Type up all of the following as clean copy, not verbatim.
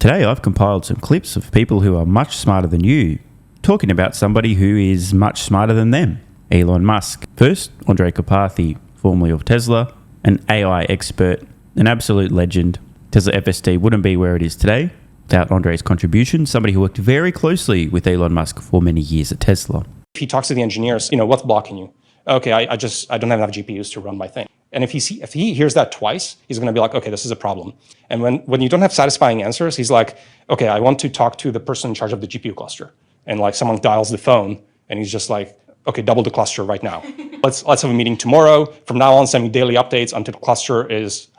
Today I've compiled some clips of people who are much smarter than you talking about somebody who is much smarter than them, Elon Musk. First, Andrej Karpathy, formerly of Tesla, an AI expert, an absolute legend. Tesla FSD wouldn't be where it is today without Andrej's contribution, somebody who worked very closely with Elon Musk for many years at Tesla. He talks to the engineers, what's blocking you? Okay, I don't have enough GPUs to run my thing. And if he hears that twice, he's going to be like, okay, this is a problem. And when you don't have satisfying answers, he's like, okay, I want to talk to the person in charge of the GPU cluster. And like someone dials the phone and he's just like, okay, double the cluster right now. Let's have a meeting tomorrow. From now on, send me daily updates until the cluster is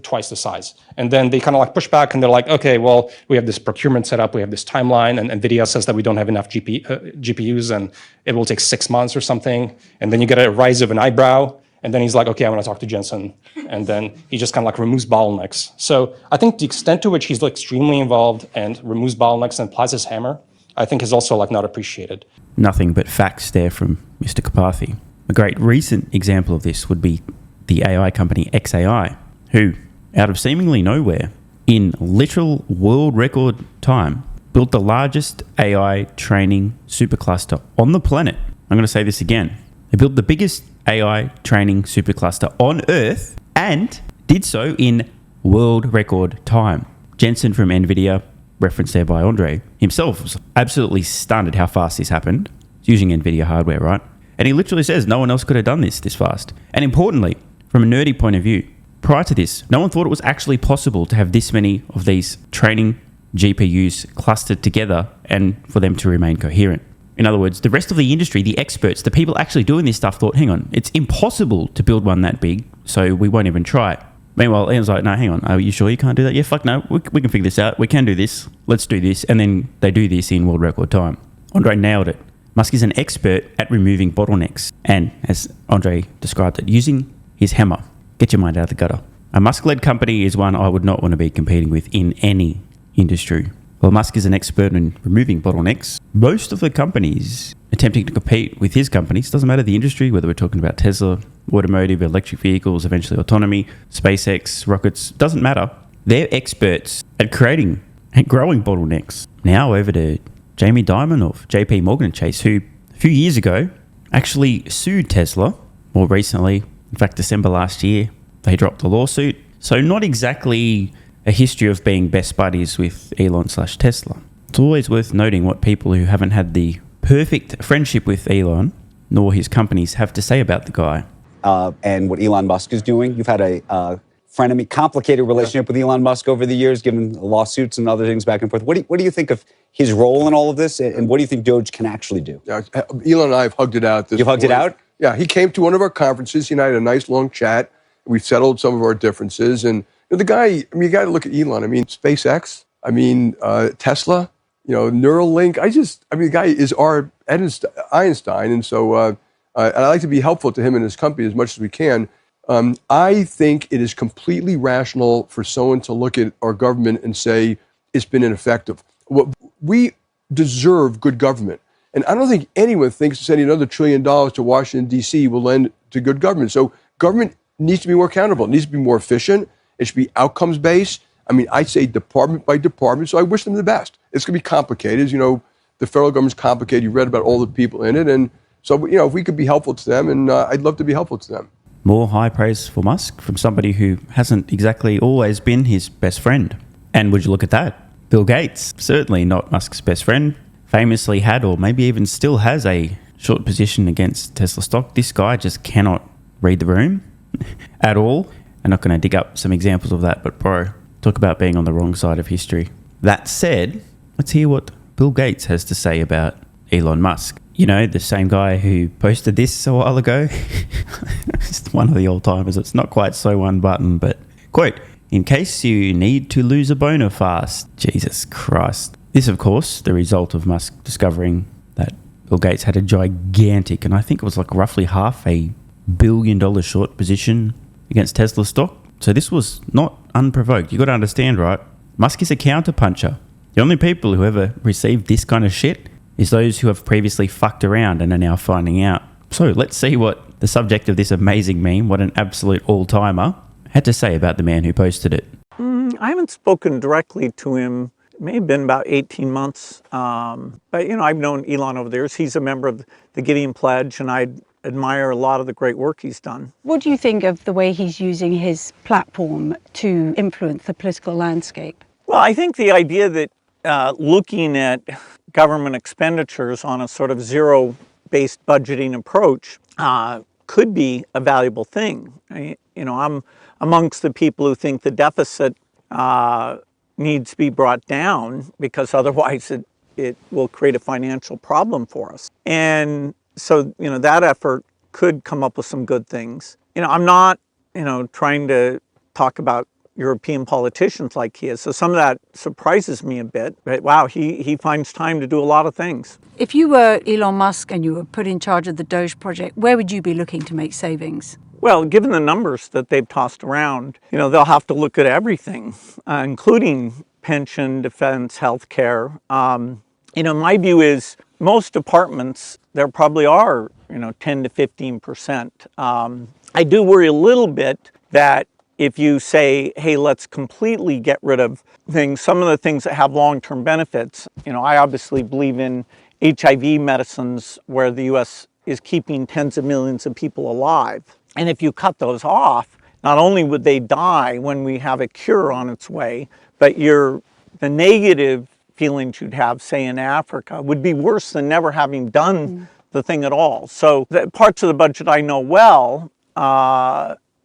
twice the size. And then they kind of like push back and they're like, okay, well, we have this procurement set up, we have this timeline, and NVIDIA says that we don't have enough GPUs and it will take 6 months or something. And then you get a rise of an eyebrow. And then he's like, okay, I'm going to talk to Jensen. And then he just kind of like removes bottlenecks. So I think the extent to which he's like extremely involved and removes bottlenecks and applies his hammer, I think is also like not appreciated. Nothing but facts there from Mr. Karpathy. A great recent example of this would be the AI company XAI, who, out of seemingly nowhere, in literal world record time, built the largest AI training supercluster on the planet. I'm going to say this again. They built the biggest AI training supercluster on Earth and did so in world record time. Jensen from NVIDIA, referenced there by Andrej, himself was absolutely stunned at how fast this happened. It's using NVIDIA hardware, right? And he literally says no one else could have done this fast. And importantly, from a nerdy point of view, prior to this, no one thought it was actually possible to have this many of these training GPUs clustered together and for them to remain coherent. In other words, the rest of the industry, the experts, the people actually doing this stuff thought, hang on, it's impossible to build one that big, so we won't even try it. Meanwhile, Elon's like, no, hang on, are you sure you can't do that? Yeah, fuck no, we can figure this out. We can do this. Let's do this. And then they do this in world record time. Andrej nailed it. Musk is an expert at removing bottlenecks. And as Andrej described it, using his hammer. Get your mind out of the gutter. A Musk-led company is one I would not want to be competing with in any industry. While Musk is an expert in removing bottlenecks, most of the companies attempting to compete with his companies, doesn't matter the industry, whether we're talking about Tesla, automotive, electric vehicles, eventually autonomy, SpaceX, rockets, doesn't matter. They're experts at creating and growing bottlenecks. Now over to Jamie Dimon of JP Morgan Chase, who a few years ago actually sued Tesla. More recently, in fact, December last year, they dropped the lawsuit. So not exactly a history of being best buddies with Elon/Tesla. It's always worth noting what people who haven't had the perfect friendship with Elon, nor his companies, have to say about the guy. And what Elon Musk is doing. You've had a frenemy, complicated relationship with Elon Musk over the years, given lawsuits and other things back and forth. What do you think of his role in all of this, and what do you think Doge can actually do? Elon and I have hugged it out. You've hugged it out? Yeah, he came to one of our conferences. He and I had a nice long chat. We've settled some of our differences, and the guy, you got to look at Elon. SpaceX, Tesla, Neuralink. The guy is our Einstein. And so and I like to be helpful to him and his company as much as we can. I think it is completely rational for someone to look at our government and say it's been ineffective. We deserve good government. And I don't think anyone thinks sending another $1 trillion to Washington, D.C. will lend to good government. So government needs to be more accountable. It needs to be more efficient. It should be outcomes-based. I'd say department by department, so I wish them the best. It's going to be complicated. As you know, the federal government's complicated. You read about all the people in it. And so, if we could be helpful to them, and I'd love to be helpful to them. More high praise for Musk from somebody who hasn't exactly always been his best friend. And would you look at that? Bill Gates, certainly not Musk's best friend, famously had, or maybe even still has, a short position against Tesla stock. This guy just cannot read the room at all. I'm not going to dig up some examples of that, but bro, talk about being on the wrong side of history. That said, let's hear what Bill Gates has to say about Elon Musk. The same guy who posted this a while ago. It's one of the old-timers. It's not quite so one button, but quote, "In case you need to lose a boner fast." Jesus Christ. This, of course, the result of Musk discovering that Bill Gates had a gigantic, and I think it was like roughly $500 million short position against Tesla stock. So this was not unprovoked. You got to understand, right? Musk is a counterpuncher. The only people who ever received this kind of shit is those who have previously fucked around and are now finding out. So let's see what the subject of this amazing meme, what an absolute all-timer, had to say about the man who posted it. I haven't spoken directly to him It may have been about 18 months. But, I've known Elon over the years. He's a member of the Gideon Pledge, and I admire a lot of the great work he's done. What do you think of the way he's using his platform to influence the political landscape? Well, I think the idea that looking at government expenditures on a sort of zero-based budgeting approach could be a valuable thing. I'm amongst the people who think the deficit needs to be brought down because otherwise it will create a financial problem for us. And so, that effort could come up with some good things. I'm not, trying to talk about European politicians like he is. So some of that surprises me a bit. But wow, he finds time to do a lot of things. If you were Elon Musk and you were put in charge of the Doge project, where would you be looking to make savings? Well, given the numbers that they've tossed around, they'll have to look at everything, including pension, defense, healthcare. My view is most departments, there probably are, 10 to 15%. I do worry a little bit that if you say, hey, let's completely get rid of things, some of the things that have long-term benefits, I obviously believe in HIV medicines where the U.S. is keeping tens of millions of people alive. And if you cut those off, not only would they die when we have a cure on its way, but the negative feelings you'd have, say, in Africa would be worse than never having done the thing at all. So the parts of the budget I know well,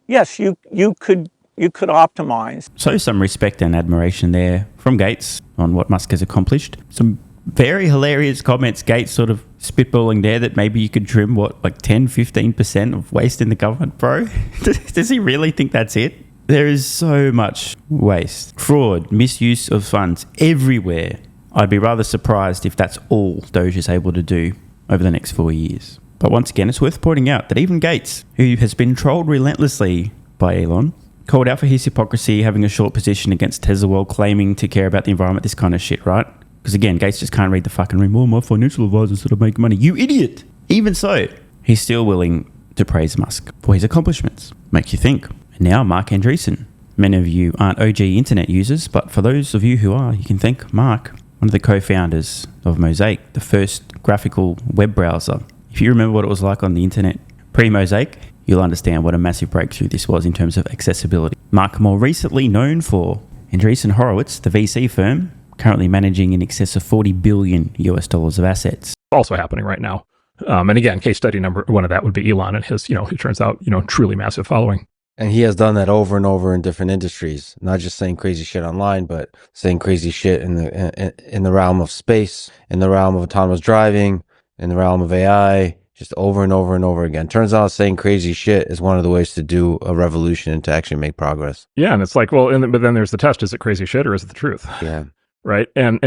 yes, you could optimize. So some respect and admiration there from Gates on what Musk has accomplished. Some very hilarious comments, Gates sort of spitballing there that maybe you could trim, 10, 15% of waste in the government, bro? Does he really think that's it? There is so much waste, fraud, misuse of funds everywhere. I'd be rather surprised if that's all Doge is able to do over the next 4 years. But once again, it's worth pointing out that even Gates, who has been trolled relentlessly by Elon, called out for his hypocrisy, having a short position against Tesla while claiming to care about the environment, this kind of shit, right? Because again, Gates just can't read the fucking room. Well, my financial advisors sort of make money. You idiot! Even so, he's still willing to praise Musk for his accomplishments. Makes you think. And now, Mark Andreessen. Many of you aren't OG internet users, but for those of you who are, you can thank Mark, one of the co-founders of Mosaic, the first graphical web browser. If you remember what it was like on the internet pre-Mosaic, you'll understand what a massive breakthrough this was in terms of accessibility. Mark, more recently known for Andreessen Horowitz, the VC firm, currently managing in excess of $40 billion of assets. Also happening right now. And again, case study number one of that would be Elon and his, it turns out, truly massive following. And he has done that over and over in different industries, not just saying crazy shit online, but saying crazy shit in the realm of space, in the realm of autonomous driving, in the realm of AI, just over and over and over again. Turns out saying crazy shit is one of the ways to do a revolution and to actually make progress. Yeah, and it's like, well, but then there's the test: is it crazy shit or is it the truth? Yeah. Right. And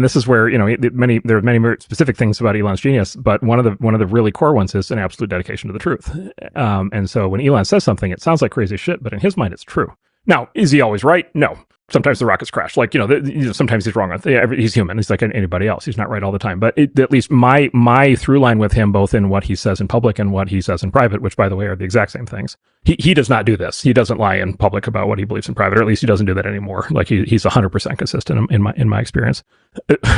this is where, there are many more specific things about Elon's genius, but one of the really core ones is an absolute dedication to the truth. And so when Elon says something, it sounds like crazy shit, but in his mind, it's true. Now, is he always right? No. Sometimes the rockets crash. Sometimes he's wrong. He's human. He's like anybody else. He's not right all the time. But at least my through line with him, both in what he says in public and what he says in private, which by the way are the exact same things. He does not do this. He doesn't lie in public about what he believes in private, or at least he doesn't do that anymore. Like he's 100% consistent in my experience.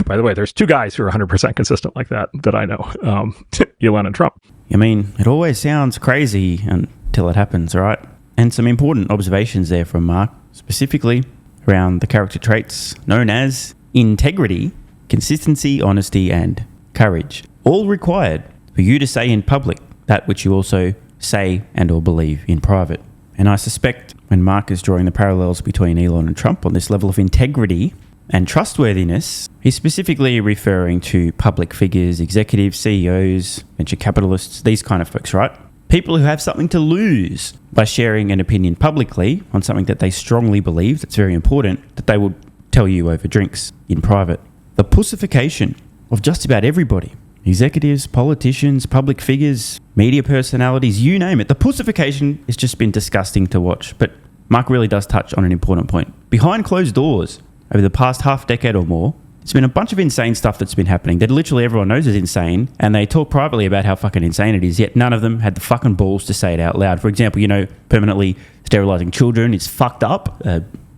By the way, there's two guys who are 100% consistent like that I know, Elon and Trump. I mean, it always sounds crazy until it happens, right? And some important observations there from Mark, specifically around the character traits known as integrity, consistency, honesty, and courage, all required for you to say in public that which you also say and or believe in private. And I suspect when Mark is drawing the parallels between Elon and Trump on this level of integrity and trustworthiness, he's specifically referring to public figures, executives, CEOs, venture capitalists, these kind of folks, right? People who have something to lose by sharing an opinion publicly on something that they strongly believe that's very important, that they will tell you over drinks in private. The pussification of just about everybody, executives, politicians, public figures, media personalities, you name it. The pussification has just been disgusting to watch. But Mark really does touch on an important point. Behind closed doors, over the past half decade or more, there's been a bunch of insane stuff that's been happening that literally everyone knows is insane, and they talk privately about how fucking insane it is, yet none of them had the fucking balls to say it out loud. For example, permanently sterilizing children is fucked up.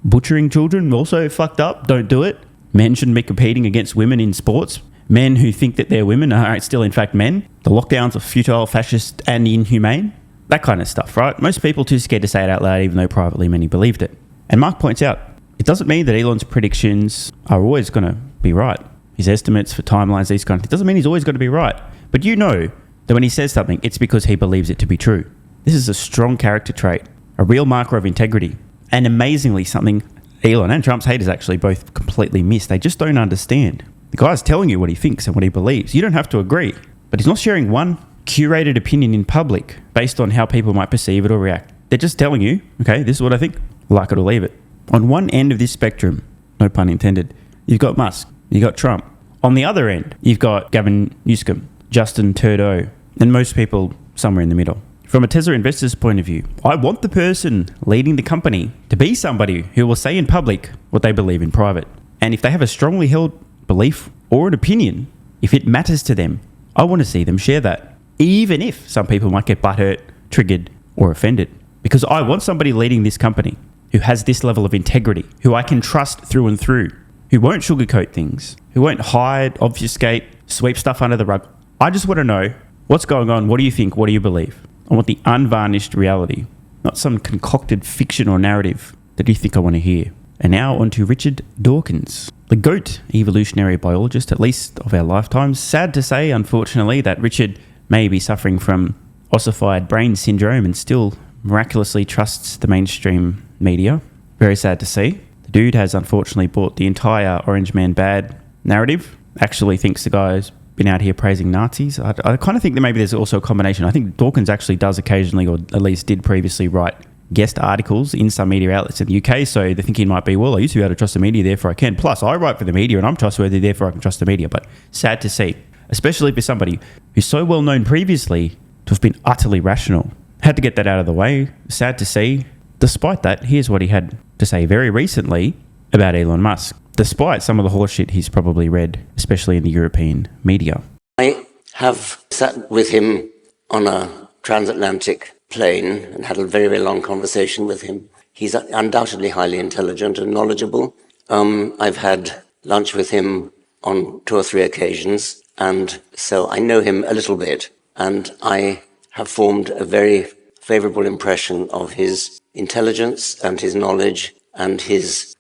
Butchering children also fucked up. Don't do it. Men shouldn't be competing against women in sports. Men who think that they're women are still in fact men. The lockdowns are futile, fascist and inhumane. That kind of stuff, right? Most people too scared to say it out loud, even though privately many believed it. And Mark points out, it doesn't mean that Elon's predictions are always going to be right. His estimates for timelines, these kind of things, doesn't mean he's always going to be right. But you know that when he says something, it's because he believes it to be true. This is a strong character trait, a real marker of integrity, and amazingly something Elon and Trump's haters actually both completely miss. They just don't understand. The guy's telling you what he thinks and what he believes. You don't have to agree, but he's not sharing one curated opinion in public based on how people might perceive it or react. They're just telling you, okay, this is what I think, like it or leave it. On one end of this spectrum, no pun intended, you've got Musk, you've got Trump. On the other end, you've got Gavin Newsom, Justin Trudeau, and most people somewhere in the middle. From a Tesla investor's point of view, I want the person leading the company to be somebody who will say in public what they believe in private. And if they have a strongly held belief or an opinion, if it matters to them, I want to see them share that, even if some people might get butthurt, triggered, or offended. Because I want somebody leading this company who has this level of integrity, who I can trust through and through, who won't sugarcoat things, who won't hide, obfuscate, sweep stuff under the rug. I just want to know what's going on, what do you think, what do you believe? I want the unvarnished reality, not some concocted fiction or narrative that you think I want to hear. And now on to Richard Dawkins, the GOAT evolutionary biologist, at least of our lifetimes. Sad to say, unfortunately, that Richard may be suffering from ossified brain syndrome and still miraculously trusts the mainstream media. Very sad to see. The dude has unfortunately bought the entire Orange Man Bad narrative. Actually thinks the guy's been out here praising Nazis. I kind of think that maybe there's also a combination. I think Dawkins actually does occasionally, or at least did previously, write guest articles in some media outlets in the UK, so the thinking might be, well, I used to be able to trust the media, therefore I can. Plus, I write for the media and I'm trustworthy, therefore I can trust the media. But sad to see, especially for somebody who's so well known previously to have been utterly rational. Had to get that out of the way. Sad to see. Despite that, here's what he had to say very recently about Elon Musk, despite some of the horseshit he's probably read, especially in the European media. I have sat with him on a transatlantic plane and had a very, very long conversation with him. He's undoubtedly highly intelligent and knowledgeable. I've had lunch with him on 2 or 3 occasions, and so I know him a little bit, and I have formed a very favorable impression of his intelligence and his knowledge and his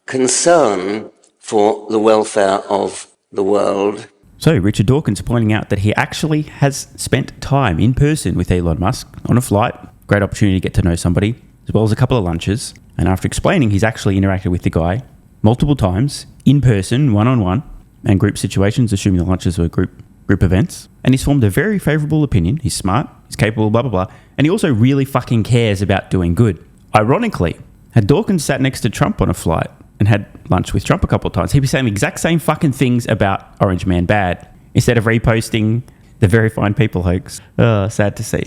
concern for the welfare of the world. So Richard Dawkins pointing out that he actually has spent time in person with Elon Musk on a flight. Great opportunity to get to know somebody, as well as a couple of lunches. And after explaining, he's actually interacted with the guy multiple times, in person, one-on-one, and group situations, assuming the lunches were group events. And he's formed a very favourable opinion. He's smart, he's capable, blah, blah, blah. And he also really fucking cares about doing good. Ironically, had Dawkins sat next to Trump on a flight and had lunch with Trump a couple of times, he'd be saying the exact same fucking things about Orange Man Bad instead of reposting the Very Fine People hoax. Sad to see.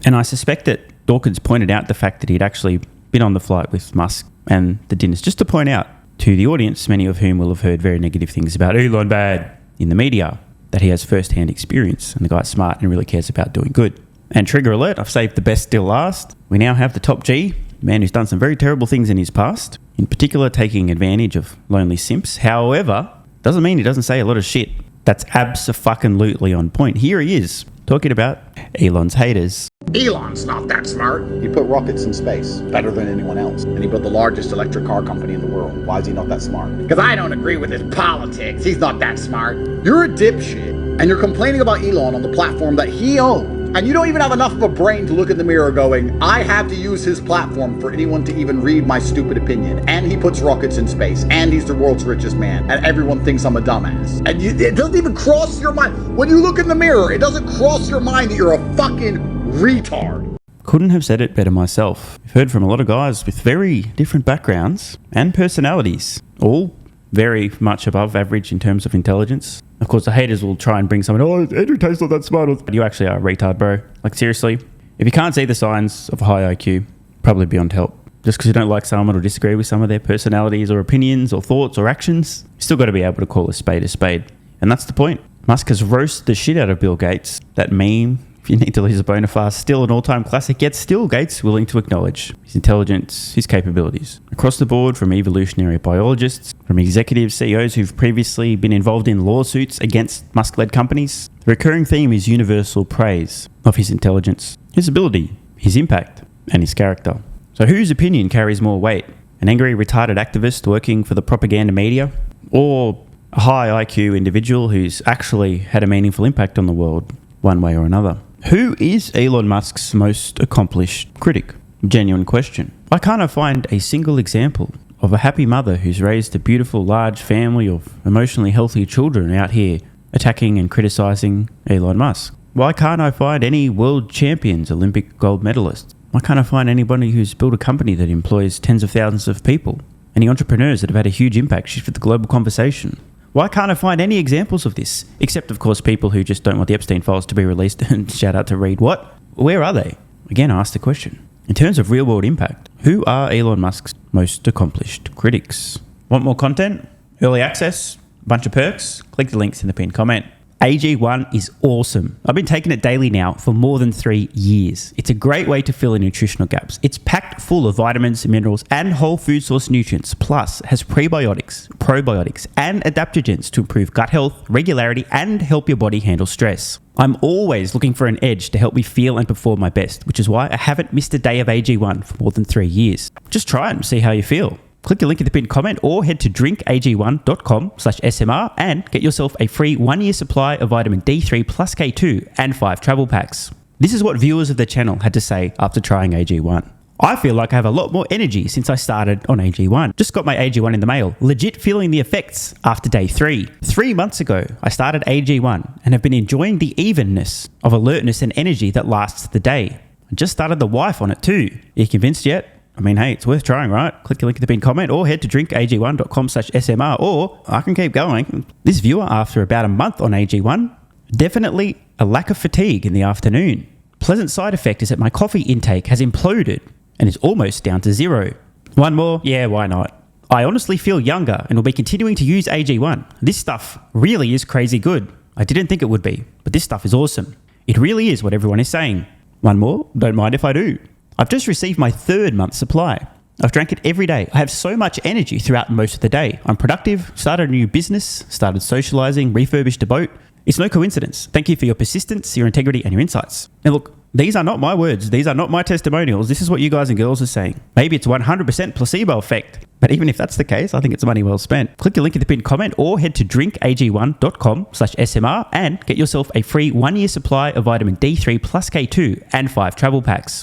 And I suspect that Dawkins pointed out the fact that he'd actually been on the flight with Musk and the dinners, just to point out to the audience, many of whom will have heard very negative things about Elon Bad in the media, that he has first-hand experience and the guy's smart and really cares about doing good. And trigger alert, I've saved the best till last. We now have the top G, a man who's done some very terrible things in his past, in particular taking advantage of lonely simps. However, doesn't mean he doesn't say a lot of shit. That's abso-fucking-lutely on point. Here he is, talking about Elon's haters. Elon's not that smart. He put rockets in space better than anyone else. And he built the largest electric car company in the world. Why is he not that smart? Because I don't agree with his politics. He's not that smart. You're a dipshit. And you're complaining about Elon on the platform that he owns. And you don't even have enough of a brain to look in the mirror going, I have to use his platform for anyone to even read my stupid opinion. And he puts rockets in space. And he's the world's richest man. And everyone thinks I'm a dumbass. And it doesn't even cross your mind. When you look in the mirror, it doesn't cross your mind that you're a fucking retard. Couldn't have said it better myself. We've heard from a lot of guys with very different backgrounds and personalities, all very much above average in terms of intelligence. Of course, the haters will try and bring someone, oh, Andrew Tate's not that smart. But you actually are a retard, bro. Like, seriously, if you can't see the signs of a high IQ, probably beyond help. Just because you don't like someone or disagree with some of their personalities or opinions or thoughts or actions, you still got to be able to call a spade a spade. And that's the point. Musk has roasted the shit out of Bill Gates. That meme If you need to lose a bone fast, still an all-time classic, yet still Gates willing to acknowledge his intelligence, his capabilities. Across the board, from evolutionary biologists, from executive CEOs who've previously been involved in lawsuits against Musk-led companies, the recurring theme is universal praise of his intelligence, his ability, his impact, and his character. So whose opinion carries more weight? An angry, retarded activist working for the propaganda media? Or a high IQ individual who's actually had a meaningful impact on the world one way or another? Who is Elon Musk's most accomplished critic? Genuine question. Why can't I find a single example of a happy mother who's raised a beautiful, large family of emotionally healthy children out here attacking and criticizing Elon Musk? Why can't I find any world champions, Olympic gold medalists? Why can't I find anybody who's built a company that employs tens of thousands of people? Any entrepreneurs that have had a huge impact, shifted the global conversation? Why can't I find any examples of this? Except, of course, people who just don't want the Epstein files to be released. And shout out to Reed. What? Where are they? Again, I asked the question. In terms of real-world impact, who are Elon Musk's most accomplished critics? Want more content? Early access? Bunch of perks? Click the links in the pinned comment. AG1 is awesome. I've been taking it daily now for more than 3 years. It's a great way to fill in nutritional gaps. It's packed full of vitamins, minerals, and whole food source nutrients, plus has prebiotics, probiotics, and adaptogens to improve gut health, regularity, and help your body handle stress. I'm always looking for an edge to help me feel and perform my best, which is why I haven't missed a day of AG1 for more than 3 years. Just try it and see how you feel. Click the link in the pinned comment or head to drinkag1.com/SMR and get yourself a free 1-year supply of vitamin D3 plus K2 and 5 travel packs. This is what viewers of the channel had to say after trying AG1. I feel like I have a lot more energy since I started on AG1. Just got my AG1 in the mail. Legit feeling the effects after day 3. 3 months ago, I started AG1 and have been enjoying the evenness of alertness and energy that lasts the day. I just started the wife on it too. Are you convinced yet? I mean, hey, it's worth trying, right? Click the link in the pinned comment or head to drinkag1.com/SMR, or I can keep going. This viewer, after about a month on AG1, definitely a lack of fatigue in the afternoon. Pleasant side effect is that my coffee intake has imploded and is almost down to 0. One more? Yeah, why not? I honestly feel younger and will be continuing to use AG1. This stuff really is crazy good. I didn't think it would be, but this stuff is awesome. It really is what everyone is saying. One more? Don't mind if I do. I've just received my 3rd month supply. I've drank it every day. I have so much energy throughout most of the day. I'm productive, started a new business, started socializing, refurbished a boat. It's no coincidence. Thank you for your persistence, your integrity, and your insights. Now look, these are not my words. These are not my testimonials. This is what you guys and girls are saying. Maybe it's 100% placebo effect. But even if that's the case, I think it's money well spent. Click the link in the pinned comment or head to drinkag1.com/SMR and get yourself a free 1-year supply of vitamin D3 plus K2 and 5 travel packs.